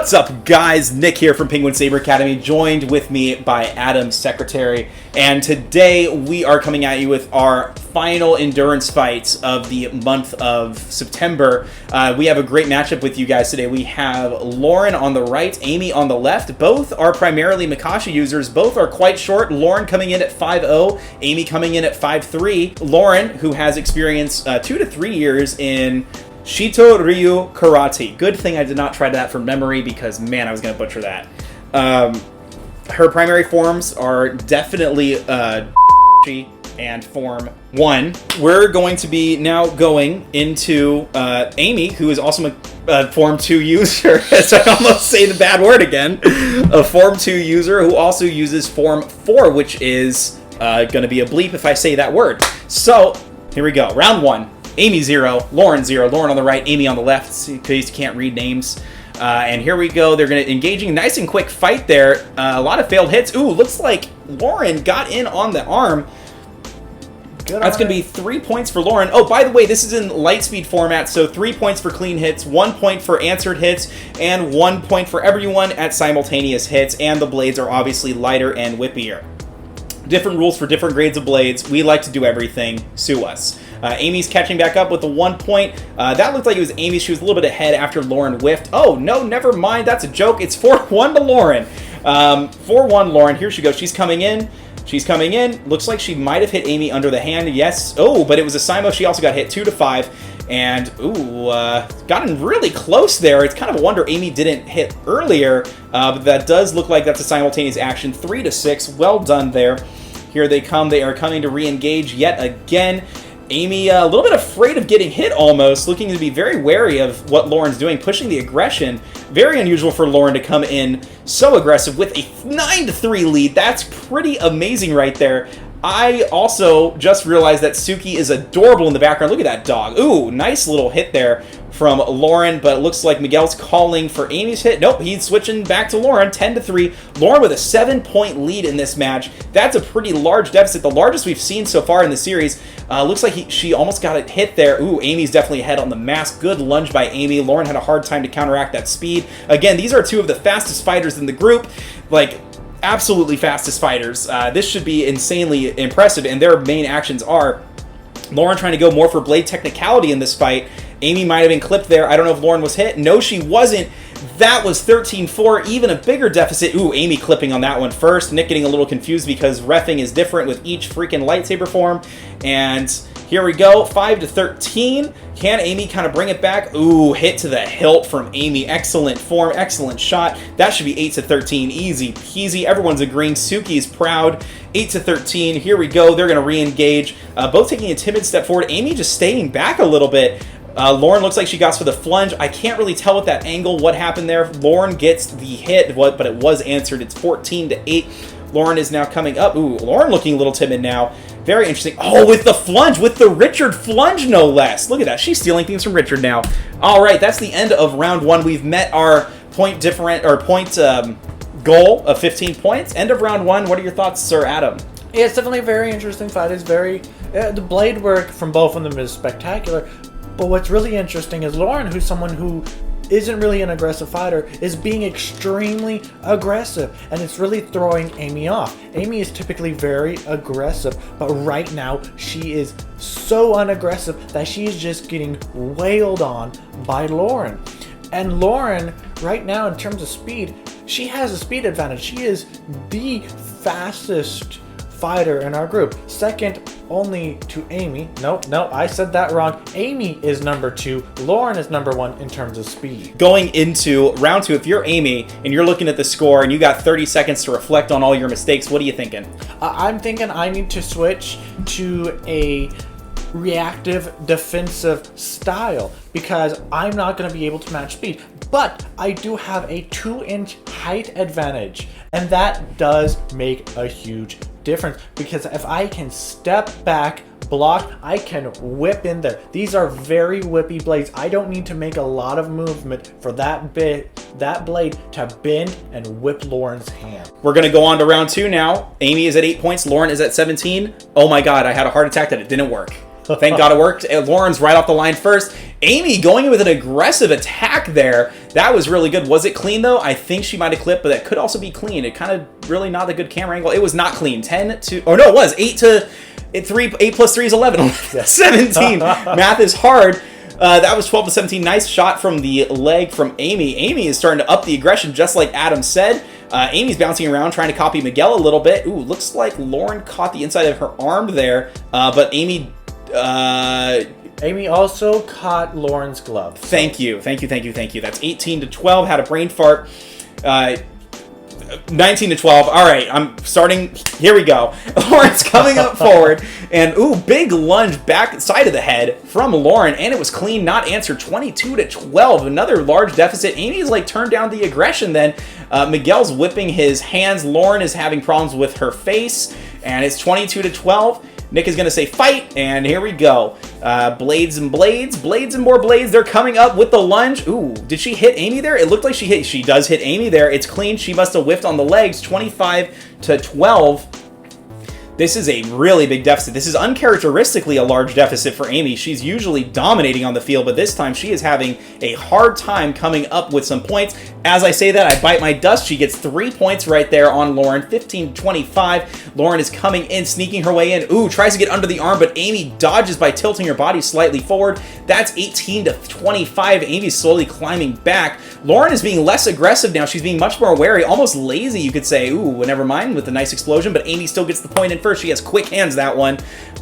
What's up, guys? Nick here from Penguin Saber Academy, joined with me by Adam, secretary. And today we are coming at you with our final endurance fights of the month of September. We have a great matchup with you guys today. We have Lauren on the right, Amy on the left. Both are primarily Makashi users. Both are quite short. Lauren coming in at 5'0", Amy coming in at 5'3". Lauren, who has experience 2 to 3 years in Shito Ryu Karate. Good thing I did not try that from memory because, man, I was going to butcher that. Her primary forms are definitely and Form 1. We're going to be now going into Amy, who is also a Form 2 user, as I almost say the bad word again. A Form 2 user who also uses Form 4, which is going to be a bleep if I say that word. So, here we go. Round 1. Amy 0, Lauren 0. Lauren on the right, Amy on the left, in case you can't read names. And here we go. They're going to engaging nice and quick fight there. A lot of failed hits. Ooh, looks like Lauren got in on the arm. That's going to be 3 points for Lauren. Oh, by the way, this is in Lightspeed format, so 3 points for clean hits, 1 point for answered hits, and 1 point for everyone at simultaneous hits. And the blades are obviously lighter and whippier. Different rules for different grades of blades. We like to do everything. Sue us. Amy's catching back up with the 1 point. That looked like it was Amy. She was a little bit ahead after Lauren whiffed. Oh, no, never mind. That's a joke. It's 4-1 to Lauren. 4-1 Lauren. Here she goes. She's coming in. She's coming in. Looks like she might have hit Amy under the hand. Yes. Oh, but it was a Simo. She also got hit 2-5. And, ooh, gotten really close there. It's kind of a wonder Amy didn't hit earlier. But that does look like that's a simultaneous action. 3-6. Well done there. Here they come. They are coming to re-engage yet again. Amy, a little bit afraid of getting hit almost, looking to be very wary of what Lauren's doing, pushing the aggression. Very unusual for Lauren to come in so aggressive with a 9-3 lead. That's pretty amazing right there. I also just realized that Suki is adorable in the background. Look at that dog. Ooh, nice little hit there from Lauren, but it looks like Miguel's calling for Amy's hit. Nope, he's switching back to Lauren, 10-3. Lauren with a 7-point lead in this match. That's a pretty large deficit, the largest we've seen so far in the series. Looks like she almost got it hit there. Ooh, Amy's definitely ahead on the mask. Good lunge by Amy. Lauren had a hard time to counteract that speed. Again, these are two of the fastest fighters in the group. Like, absolutely fastest fighters. This should be insanely impressive, and their main actions are Lauren trying to go more for blade technicality in this fight. Amy might have been clipped there. I don't know if Lauren was hit. No, she wasn't. That was 13-4, even a bigger deficit. Ooh, Amy clipping on that one first. Nick getting a little confused because reffing is different with each freaking lightsaber form. And here we go, 5-13. Can Amy kind of bring it back? Ooh, hit to the hilt from Amy. Excellent form, excellent shot. That should be 8-13, easy peasy. Everyone's agreeing. Suki's proud. 8-13. Here we go. They're going to re-engage. Both taking a timid step forward. Amy just staying back a little bit. Lauren looks like she got for the flunge. I can't really tell with that angle what happened there. Lauren gets the hit, but it was answered. It's 14-8. Lauren is now coming up. Ooh, Lauren looking a little timid now. Very interesting. Oh, with the flunge, with the Richard flunge, no less. Look at that. She's stealing things from Richard now. All right, that's the end of round 1. We've met our point goal of 15 points. End of round 1. What are your thoughts, Sir Adam? Yeah, it's definitely a very interesting fight. It's very the blade work from both of them is spectacular. But what's really interesting is Lauren, who's someone who isn't really an aggressive fighter, is being extremely aggressive, and it's really throwing Amy off. Amy is typically very aggressive, but right now she is so unaggressive that she is just getting wailed on by Lauren. And Lauren, right now, in terms of speed, she has a speed advantage. She is the fastest fighter in our group, second only to Amy. No, I said that wrong. Amy is number 2. Lauren is number 1 in terms of speed. Going into round 2, if you're Amy and you're looking at the score and you got 30 seconds to reflect on all your mistakes, what are you thinking? I'm thinking I need to switch to a reactive defensive style because I'm not going to be able to match speed. But I do have a 2-inch height advantage, and that does make a huge difference because if I can step back, block, I can whip in there. These are very whippy blades. I don't need to make a lot of movement for that blade to bend and whip Lauren's hand. We're going to go on to round 2 now. Amy is at 8 points. Lauren is at 17. Oh my god, I had a heart attack that it didn't work. Thank God it worked. Lauren's right off the line first. Amy going with an aggressive attack there. That was really good. Was it clean, though? I think she might have clipped, but that could also be clean. It kind of really not a good camera angle. It was not clean. 10 to... Oh, no, it was. 8 plus 3 is 11. 17. Math is hard. That was 12 to 17. Nice shot from the leg from Amy. Amy is starting to up the aggression, just like Adam said. Amy's bouncing around, trying to copy Miguel a little bit. Ooh, looks like Lauren caught the inside of her arm there, but Amy... Amy also caught Lauren's glove. Thank you. That's 18 to 12. Had a brain fart. 19 to 12. All right, I'm starting. Here we go. Lauren's coming up forward. And, ooh, big lunge back side of the head from Lauren. And it was clean, not answered. 22 to 12. Another large deficit. Amy's like turned down the aggression then. Miguel's whipping his hands. Lauren is having problems with her face. And it's 22 to 12. Nick is going to say fight, and here we go. Blades and blades, blades and more blades. They're coming up with the lunge. Ooh, did she hit Amy there? It looked like she hit. She does hit Amy there. It's clean. She must have whiffed on the legs. 25 to 12. This is a really big deficit. This is uncharacteristically a large deficit for Amy. She's usually dominating on the field, but this time she is having a hard time coming up with some points. As I say that, I bite my dust. She gets 3 points right there on Lauren, 15 to 25. Lauren is coming in, sneaking her way in. Ooh, tries to get under the arm, but Amy dodges by tilting her body slightly forward. That's 18 to 25. Amy's slowly climbing back. Lauren is being less aggressive now. She's being much more wary, almost lazy, you could say. Ooh, never mind with the nice explosion, but Amy still gets the point in first. She has quick hands, that one.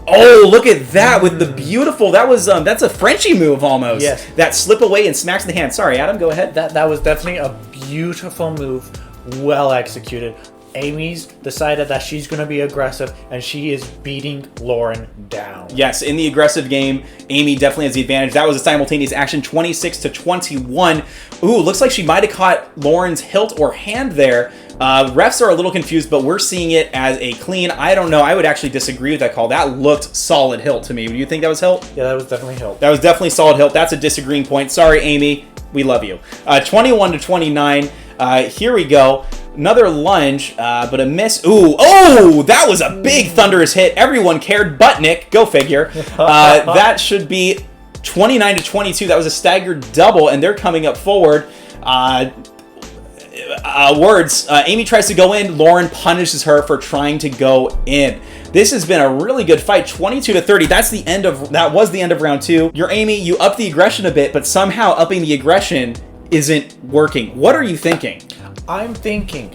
Oh, look at that with the beautiful, that's a Frenchie move almost. Yes. That slip away and smacks the hand. Sorry, Adam, go ahead. That was definitely a beautiful move, well executed. Amy's decided that she's going to be aggressive, and she is beating Lauren down. Yes, in the aggressive game, Amy definitely has the advantage. That was a simultaneous action, 26 to 21. Ooh, looks like she might have caught Lauren's hilt or hand there. Refs are a little confused, but we're seeing it as a clean. I don't know. I would actually disagree with that call. That looked solid hilt to me. Do you think that was hilt? Yeah, that was definitely hilt. That was definitely solid hilt. That's a disagreeing point. Sorry, Amy. We love you. 21 to 29. Here we go. Another lunge, but a miss. Ooh, oh, that was a big thunderous hit. Everyone cared but Nick. Go figure. That should be 29 to 22. That was a staggered double, and they're coming up forward. Amy tries to go in. Lauren punishes her for trying to go in. This has been a really good fight, 22 to 30. That was the end of round 2. You're Amy. You up the aggression a bit, but somehow upping the aggression isn't working. What are you thinking? I'm thinking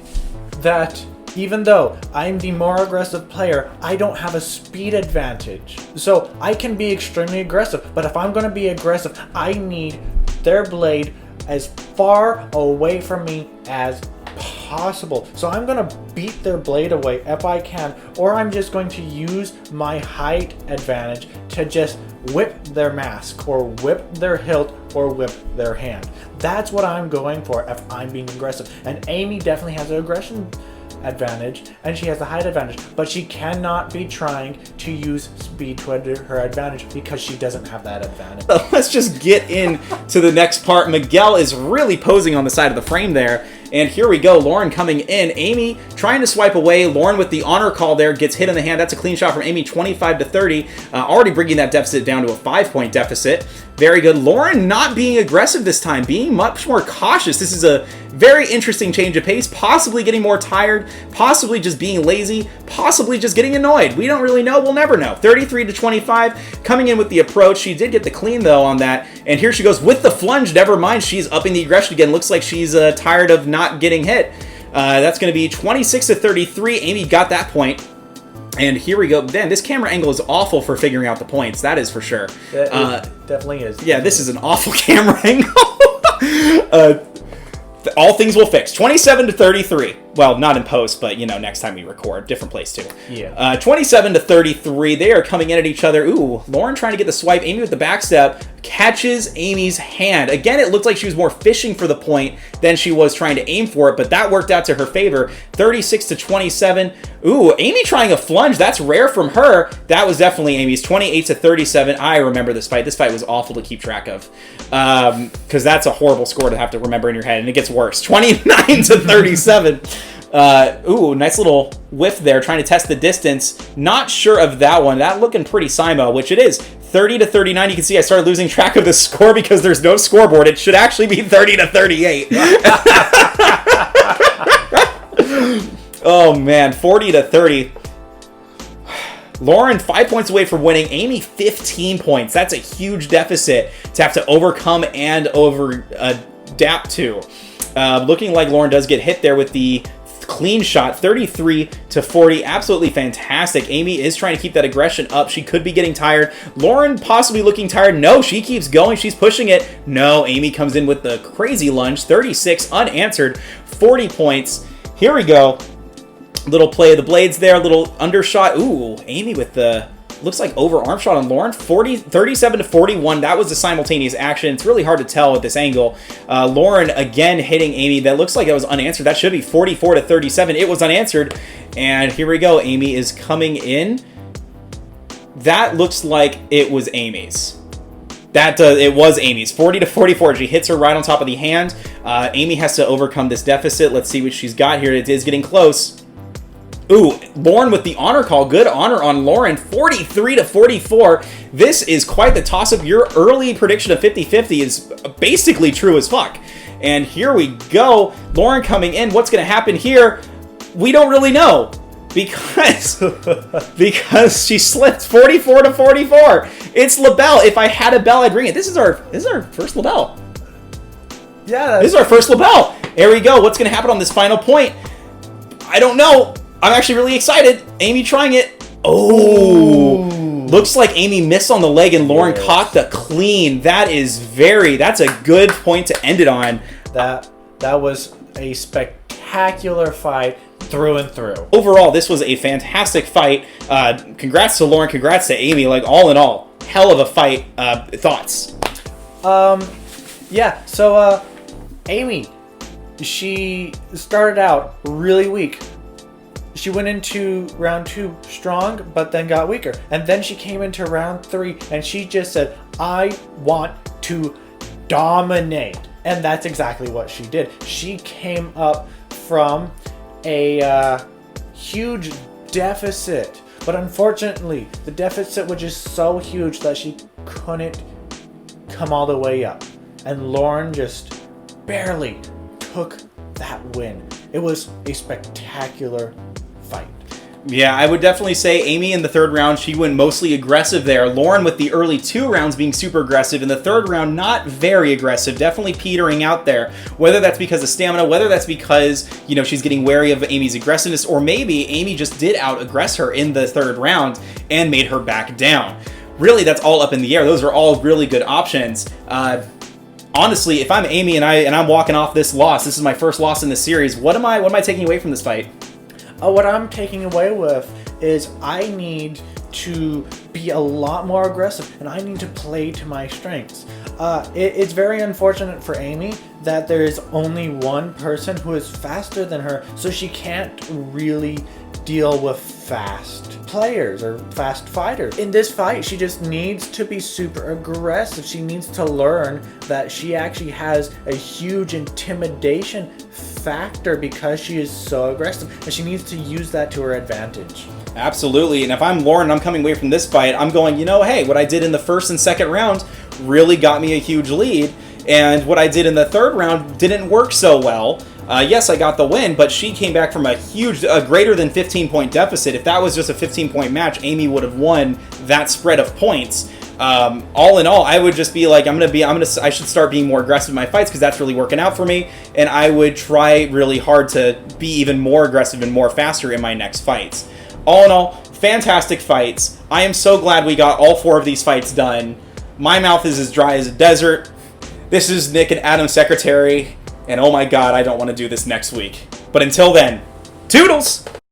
that even though I'm the more aggressive player, I don't have a speed advantage. So I can be extremely aggressive, but if I'm going to be aggressive, I need their blade as far away from me as possible. So I'm going to beat their blade away if I can, or I'm just going to use my height advantage to just whip their mask or whip their hilt or whip their hand. That's what I'm going for if I'm being aggressive. And Amy definitely has an aggression advantage and she has the height advantage, but she cannot be trying to use speed to her advantage because she doesn't have that advantage. Let's just get into the next part. Miguel is really posing on the side of the frame there. And here we go. Lauren coming in. Amy trying to swipe away. Lauren with the honor call there gets hit in the hand. That's a clean shot from Amy, 25 to 30. Already bringing that deficit down to a 5-point deficit. Very good. Lauren not being aggressive this time, being much more cautious. This is a very interesting change of pace, possibly getting more tired, possibly just being lazy, possibly just getting annoyed. We don't really know. We'll never know. 33 to 25. Coming in with the approach. She did get the clean, though, on that. And here she goes with the flunge. Never mind. She's upping the aggression again. Looks like she's tired of not getting hit. That's going to be 26 to 33. Amy got that point. And here we go. Man, this camera angle is awful for figuring out the points. That is for sure. It definitely is. Yeah, this is an awful camera angle. All things will fix. 27 to 33. Well, not in post, but, next time we record. Different place, too. Yeah. 27 to 33. They are coming in at each other. Ooh, Lauren trying to get the swipe. Amy with the backstep. Catches Amy's hand. Again, it looked like she was more fishing for the point than she was trying to aim for it, but that worked out to her favor. 36 to 27. Ooh, Amy trying a flunge. That's rare from her. That was definitely Amy's. 28 to 37. I remember this fight. This fight was awful to keep track of because that's a horrible score to have to remember in your head, and it gets worse. 29 to 37. Ooh, nice little whiff there, trying to test the distance. Not sure of that one. That looking pretty Simo, which it is. 30-39. You can see I started losing track of the score because there's no scoreboard. It should actually be 30-38. Oh man, 40-30. Lauren 5 points away from winning. Amy 15 points. That's a huge deficit to have to overcome and adapt to. Looking like Lauren does get hit there with the clean shot, 33-40. Absolutely fantastic. Amy is trying to keep that aggression up. She could be getting tired. Lauren possibly looking tired. No, she keeps going. She's pushing it. No, Amy comes in with the crazy lunge. 36 unanswered. 40 points. Here we go. Little play of the blades there, little undershot. Ooh, Amy with the, looks like overarm shot on Lauren. 37-41. That was a simultaneous action. It's really hard to tell at this angle. Lauren again hitting Amy. That looks like it was unanswered. That should be 44-37. It was unanswered. And here we go. Amy is coming in. That looks like it was Amy's. It was Amy's. 40-44. She hits her right on top of the hand. Amy has to overcome this deficit. Let's see what she's got here. It is getting close. Ooh, Lauren with the honor call. Good honor on Lauren. 43-44. This is quite the toss-up. Your early prediction of 50-50 is basically true as fuck. And here we go. Lauren coming in. What's going to happen here? We don't really know. Because she slipped 44-44. It's LaBelle. If I had a bell, I'd ring it. This is our first LaBelle. Yeah. This is our first LaBelle. There we go. What's going to happen on this final point? I don't know. I'm actually really excited. Amy trying it. Oh. Looks like Amy missed on the leg and Lauren caught the clean. That's a good point to end it on. That was a spectacular fight through and through. Overall, this was a fantastic fight. Congrats to Lauren. Congrats to Amy. Like, all in all, hell of a fight. Thoughts? Yeah, so, Amy, she started out really weak. She went into round 2 strong, but then got weaker. And then she came into round 3, and she just said, I want to dominate. And that's exactly what she did. She came up from a huge deficit. But unfortunately, the deficit was just so huge that she couldn't come all the way up. And Lauren just barely took that win. It was a spectacular fight. Yeah, I would definitely say Amy in the third round, she went mostly aggressive there. Lauren with the early 2 rounds being super aggressive. In the third round, not very aggressive, definitely petering out there. Whether that's because of stamina, whether that's because, she's getting wary of Amy's aggressiveness, or maybe Amy just did out-aggress her in the third round and made her back down. Really, that's all up in the air. Those are all really good options. Honestly, if I'm Amy and I'm walking off this loss, this is my first loss in the series, what am I taking away from this fight? What I'm taking away with is I need to be a lot more aggressive and I need to play to my strengths. It's very unfortunate for Amy that there is only one person who is faster than her, so she can't really deal with fast players or fast fighters. In this fight, she just needs to be super aggressive. She needs to learn that she actually has a huge intimidation factor because she is so aggressive, and she needs to use that to her advantage. Absolutely. And if I'm Lauren, I'm coming away from this fight, I'm going, hey, what I did in the first and second round really got me a huge lead, and what I did in the third round didn't work so well. Yes, I got the win, but she came back from a greater than 15-point deficit. If that was just a 15-point match, Amy would have won that spread of points. All in all, I would just be like, I should start being more aggressive in my fights because that's really working out for me, and I would try really hard to be even more aggressive and more faster in my next fights. All in all, fantastic fights. I am so glad we got all 4 of these fights done. My mouth is as dry as a desert. This is Nick and Adam Secretary. And oh my god, I don't want to do this next week. But until then, toodles!